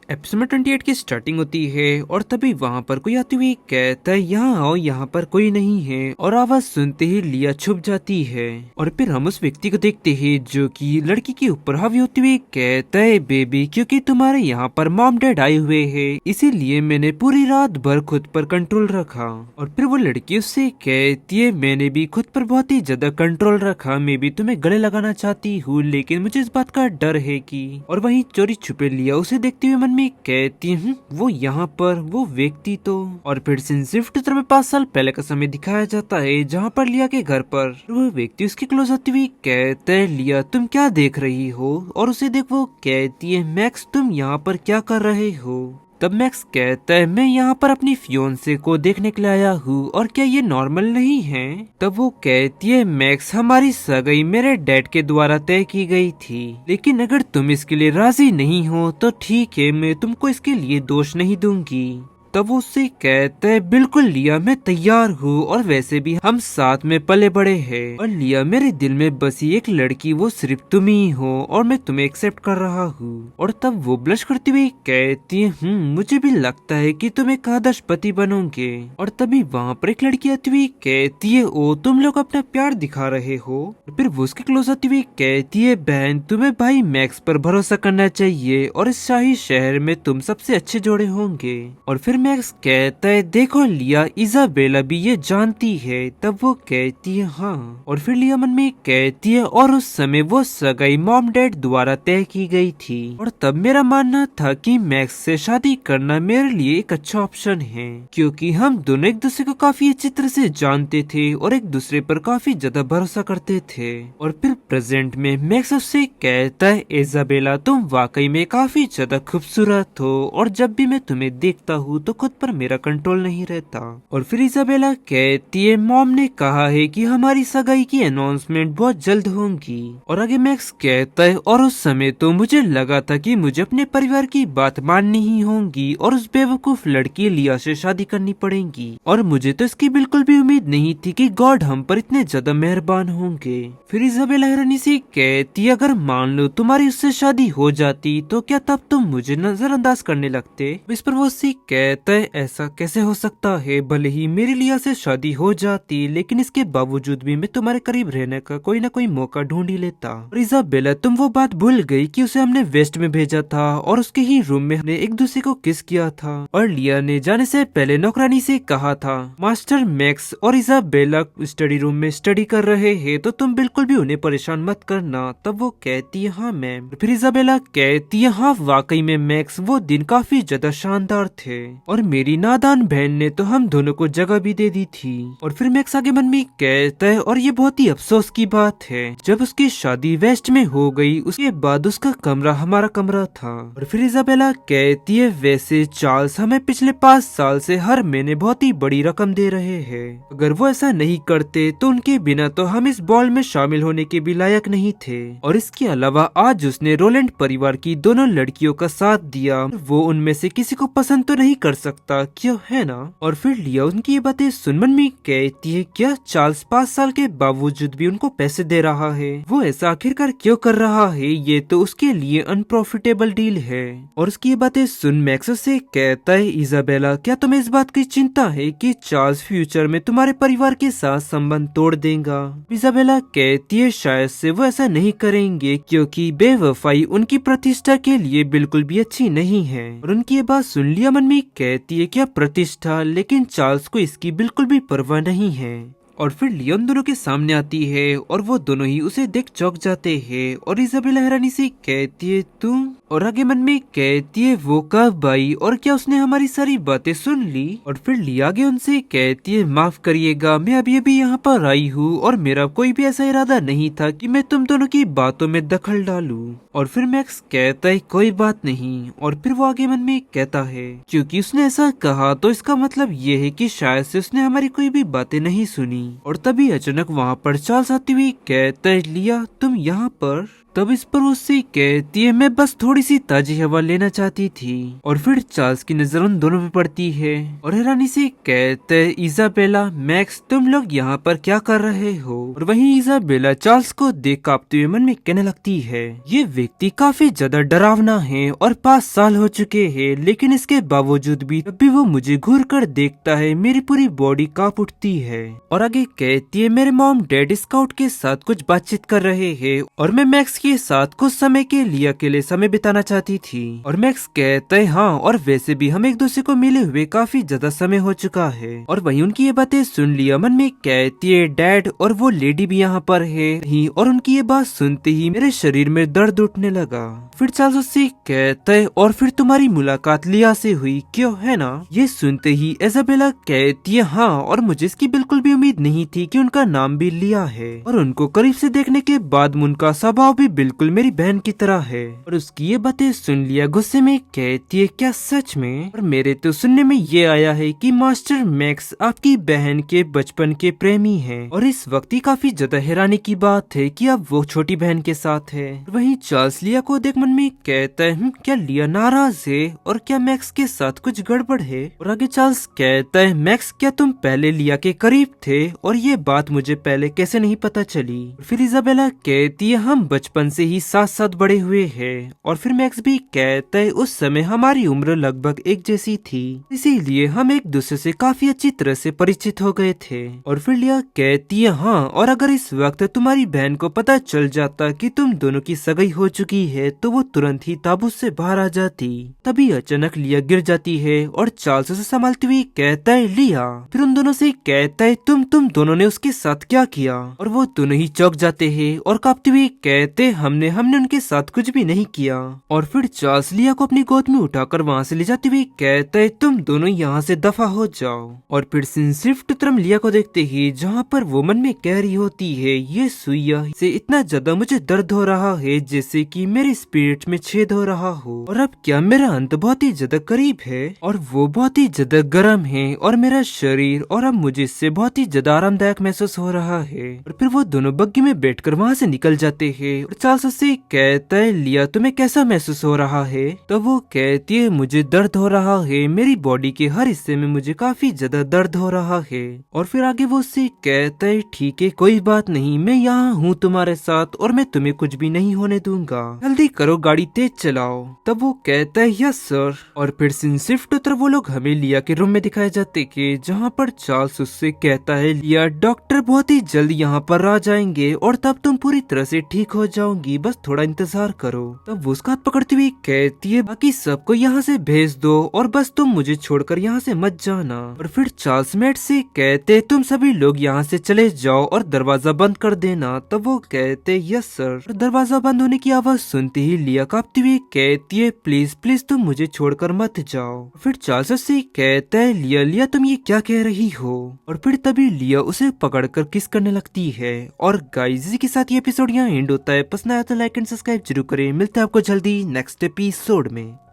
Episode 28 की starting होती है और तभी वहाँ पर कोई आती हुई कहता है यहाँ आओ, यहाँ पर कोई नहीं है। और आवाज सुनते ही लिया छुप जाती है और फिर हम उस व्यक्ति को देखते हैं जो कि लड़की के ऊपर हावी होती हुई कहता है बेबी, क्योंकि तुम्हारे यहाँ पर मॉम डैड आए हुए हैं इसीलिए मैंने पूरी रात भर खुद पर कंट्रोल रखा। और फिर वो लड़की उससे कहती है मैंने भी खुद पर बहुत ही ज्यादा कंट्रोल रखा, मैं भी तुम्हें गले लगाना चाहती हूँ लेकिन मुझे इस बात का डर है कि। और वही चोरी छुपे लिया उसे देखते हुए मन में कहती हूँ वो यहाँ पर वो व्यक्ति तो। और फिर शिफ्ट में 5 साल पहले का समय दिखाया जाता है जहाँ पर लिया के घर पर वो व्यक्ति उसके क्लोज आती हुई कहता है लिया तुम क्या देख रही हो। और उसे देख वो कहती है मैक्स तुम यहाँ पर क्या कर रहे हो। तब मैक्स कहता है मैं यहाँ पर अपनी फियोन्से को देखने के लिए आया हूँ और क्या ये नॉर्मल नहीं है। तब वो कहती है मैक्स हमारी सगाई मेरे डैड के द्वारा तय की गई थी, लेकिन अगर तुम इसके लिए राजी नहीं हो तो ठीक है, मैं तुमको इसके लिए दोष नहीं दूंगी। तब वो उससे कहता है बिल्कुल लिया मैं तैयार हूँ, और वैसे भी हम साथ में पले बड़े हैं और लिया मेरे दिल में बसी एक लड़की वो सिर्फ तुम ही हो और मैं तुम्हें एक्सेप्ट कर रहा हूँ। और तब वो ब्लश करती हुई कहती है मुझे भी लगता है कि तुम एक आदर्श पति बनोगे। और तभी वहाँ पर एक लड़की आती हुई कहती है ओ तुम लोग अपना प्यार दिखा रहे हो। फिर वो उसके क्लोज आती हुई कहती है बहन तुम्हें भाई मैक्स पर भरोसा करना चाहिए और इस शाही शहर में तुम सबसे अच्छे जोड़े होंगे। और फिर मैक्स कहता है देखो लिया इजाबेला भी ये जानती है। तब वो कहती है हाँ। और फिर लिया मन में कहती है और उस समय वो सगाई मॉम डैड द्वारा तय की गई थी और तब मेरा मानना था कि मैक्स से शादी करना मेरे लिए एक अच्छा ऑप्शन है, क्योंकि हम दोनों एक दूसरे को काफी अच्छी तरह से जानते थे और एक दूसरे पर काफी ज्यादा भरोसा करते थे। और फिर प्रेजेंट में मैक्स उससे कहता है इजाबेला तुम वाकई में काफी ज्यादा खूबसूरत हो और जब भी मैं तुम्हें देखता हूँ तो खुद पर मेरा कंट्रोल नहीं रहता। और फिर इजाबेला कहती है मॉम ने कहा है कि हमारी सगाई की अनाउंसमेंट बहुत जल्द होगी। और आगे मैक्स कहता है और उस समय तो मुझे लगा था कि मुझे अपने परिवार की बात माननी ही होगी और उस बेवकूफ लड़की लिया से शादी करनी पड़ेगी, और मुझे तो इसकी बिल्कुल भी उम्मीद नहीं थी कि गॉड हम पर इतने ज्यादा मेहरबान होंगे। फिर इजाबेला हैरानी से कहती अगर मान लो तुम्हारी उससे शादी हो जाती तो क्या तब तुम मुझे नजरअंदाज करने लगते। इस पर वो उससे कहता है ऐसा कैसे हो सकता है, भले ही मेरी लिया से शादी हो जाती लेकिन इसके बावजूद भी मैं तुम्हारे करीब रहने का कोई ना कोई मौका ढूंढ ही लेता। और इजाबेला तुम वो बात भूल गई कि उसे हमने वेस्ट में भेजा था और उसके ही रूम में हमने एक दूसरे को किस किया था। और लिया ने जाने से पहले नौकरानी से कहा था मास्टर मैक्स और इजाबेला स्टडी रूम में स्टडी कर रहे हैं तो तुम बिल्कुल भी उन्हें परेशान मत करना। तब वो कहती है हाँ मैम। फिर इजाबेला कहती है हाँ वाकई में मैक्स वो दिन काफी ज्यादा शानदार थे और मेरी नादान बहन ने तो हम दोनों को जगह भी दे दी थी। और फिर मैक्स आगे मन में कहता है और ये बहुत ही अफसोस की बात है जब उसकी शादी वेस्ट में हो गई उसके बाद उसका कमरा हमारा कमरा था। और फिर इजाबेला कहती है वैसे चार्ल्स हमें पिछले 5 साल से हर महीने बहुत ही बड़ी रकम दे रहे हैं, अगर वो ऐसा नहीं करते तो उनके बिना तो हम इस बॉल में शामिल होने के भी लायक नहीं थे। और इसके अलावा आज उसने रोलैंड परिवार की दोनों लड़कियों का साथ दिया, वो उनमें से किसी को पसंद तो नहीं कर सकता क्यों, है ना। और फिर लिया उनकी ये बातें सुन मन में कहती है क्या चार्ल्स 5 साल के बावजूद भी उनको पैसे दे रहा है, वो ऐसा आखिरकार क्यों कर रहा है, ये तो उसके लिए अनप्रॉफिटेबल डील है। और उसकी ये बातें सुन मैक्स से कहता है इजाबेला क्या तुम्हें इस बात की चिंता है कि चार्ल्स फ्यूचर में तुम्हारे परिवार के साथ संबंध तोड़ देगा। इजाबेला कहती है शायद से वो ऐसा नहीं करेंगे क्योंकि बेवफाई उनकी प्रतिष्ठा के लिए बिल्कुल भी अच्छी नहीं है। और उनकी ये बात सुन लिया मन में कहती है क्या प्रतिष्ठा, लेकिन चार्ल्स को इसकी बिल्कुल भी परवाह नहीं है। और फिर लियोन दोनों के सामने आती है और वो दोनों ही उसे देख चौंक जाते हैं। और इजाबेला हैरानी से कहती है तुम, और आगे मन में कहती है वो कब आई और क्या उसने हमारी सारी बातें सुन ली। और फिर लिया आगे उनसे कहती है माफ करिएगा मैं अभी अभी यहाँ पर आई हूँ और मेरा कोई भी ऐसा इरादा नहीं था कि मैं तुम दोनों की बातों में दखल डालूं। और फिर मैक्स कहता है कोई बात नहीं। और फिर वो आगे मन में कहता है क्योंकि उसने ऐसा कहा तो इसका मतलब ये है कि शायद से उसने हमारी कोई भी बातें नहीं सुनी। और तभी अचानक वहाँ पर चार्ल्स आती हुई कहता है लिया तुम यहाँ पर। तब इस पर उससे कहती है मैं बस थोड़ी सी ताजी हवा लेना चाहती थी। और फिर चार्ल्स की नजर उन दोनों पे पड़ती है और हैरानी से कहते है इजाबेला मैक्स तुम लोग यहाँ पर क्या कर रहे हो। और वहीं इजाबेला चार्ल्स को देख कांपते हुए मन में कहने लगती है ये व्यक्ति काफी ज्यादा डरावना है और 5 साल हो चुके हैं, लेकिन इसके बावजूद भी जब भी वो मुझे घूर कर देखता है मेरी पूरी बॉडी कांप उठती है। और आगे कहती है मेरे मॉम डैड स्काउट के साथ कुछ बातचीत कर रहे हैं और मैं मैक्स के साथ कुछ समय के लिए अकेले समय बिताना चाहती थी। और मैक्स कहता है हाँ, और वैसे भी हम एक दूसरे को मिले हुए काफी ज्यादा समय हो चुका है। और वही उनकी ये बातें सुन लिया मन में कहती है डैड और वो लेडी भी यहाँ पर है ही। और उनकी ये बात सुनते ही मेरे शरीर में दर्द उठने लगा। फिर चार्ल्स उससे कहता है और फिर तुम्हारी मुलाकात लिया से हुई क्यों, है ना। ये सुनते ही इजाबेला कहती है हाँ, और मुझे इसकी बिल्कुल भी उम्मीद नहीं थी कि उनका नाम भी लिया है। और उनको करीब से देखने के बाद उनका स्वभाव भी बिल्कुल मेरी बहन की तरह है। और उसकी ये बातें सुन लिया गुस्से में कहती है क्या सच में। और मेरे तो सुनने में ये आया है कि मास्टर मैक्स आपकी बहन के बचपन के प्रेमी हैं। और इस वक्त ही काफी ज्यादा हैरानी की बात है कि अब वो छोटी बहन के साथ है। वहीं चार्ल्स लिया को देख मन में कहता है क्या लिया नाराज है और क्या मैक्स के साथ कुछ गड़बड़ है। और आगे चार्ल्स कहता है मैक्स क्या तुम पहले लिया के करीब थे और ये बात मुझे पहले कैसे नहीं पता चली। फिर इजाबेला कहती है हम बचपन से ही साथ साथ बड़े हुए हैं। और फिर मैक्स भी कहता है उस समय हमारी उम्र लगभग एक जैसी थी, इसीलिए हम एक दूसरे से काफी अच्छी तरह से परिचित हो गए थे। और फिर लिया कहती है हाँ, और अगर इस वक्त तुम्हारी बहन को पता चल जाता कि तुम दोनों की सगाई हो चुकी है तो वो तुरंत ही ताबूत से बाहर आ जाती। तभी अचानक लिया गिर जाती है और चार्ल्स उसे संभालते हुए कहता है लिया। फिर उन दोनों से कहता है तुम दोनों ने उसके साथ क्या किया। और वो दोनों ही चौंक जाते हैं और कांपते हुए कहते हमने उनके साथ कुछ भी नहीं किया। और फिर चार्ल्स लिया को अपनी गोद में उठाकर वहाँ से ले जाते हुए कहता है तुम दोनों यहाँ से दफा हो जाओ। और फिर सिर्फ टुतरम लिया को देखते ही जहाँ पर वो मन में कह रही होती है ये सुइया से इतना ज्यादा मुझे दर्द हो रहा है जैसे कि मेरे स्पिरिट में छेद हो रहा हो। और अब क्या मेरा अंत बहुत ही ज्यादा करीब है और वो बहुत ही ज्यादा गर्म है और मेरा शरीर, और अब मुझे इससे बहुत ही ज्यादा आरामदायक महसूस हो रहा है। और फिर वो दोनों बग्गी में बैठकर वहाँ से निकल जाते हैं। और चार्ल्स उससे कहता है लिया तुम्हें कैसा महसूस हो रहा है। तो वो कहती है मुझे दर्द हो रहा है, मेरी बॉडी के हर हिस्से में मुझे काफी ज्यादा दर्द हो रहा है। और फिर आगे वो उससे कहता है ठीक है कोई बात नहीं, मैं यहाँ हूँ तुम्हारे साथ और मैं तुम्हें कुछ भी नहीं होने दूंगा, जल्दी करो गाड़ी तेज चलाओ। तब वो कहता है यस सर। और फिर शिफ्ट उतर वो लोग हमें लिया के रूम में दिखाए जाते कि जहाँ पर चार्ल्स उससे कहता है लिया डॉक्टर बहुत ही जल्द यहाँ पर आ जाएंगे और तब तुम पूरी तरह से ठीक हो जाओगी, बस थोड़ा इंतजार करो। तब वो उसका हाथ पकड़ती हुई कहती है बाकी सबको यहाँ से भेज दो और बस तुम मुझे छोड़कर यहाँ से मत जाना। और फिर चार्ल्स मेट से कहते तुम सभी लोग यहाँ से चले जाओ और दरवाजा बंद कर देना। तब वो कहते यस सर। दरवाजा बंद होने की आवाज सुनते ही लिया कांपती हुई कहती है प्लीज प्लीज तुम मुझे छोड़कर मत जाओ। फिर चार्ल्स से कहता है लिया लिया तुम ये क्या कह रही हो। और फिर तभी लिया उसे पकड़कर किस करने लगती है। और गाइस इसी के साथ ये एपिसोड यहाँ एंड होता है। पसंद आया तो लाइक एंड सब्सक्राइब जरूर करें। मिलते हैं आपको जल्दी नेक्स्ट एपिसोड में।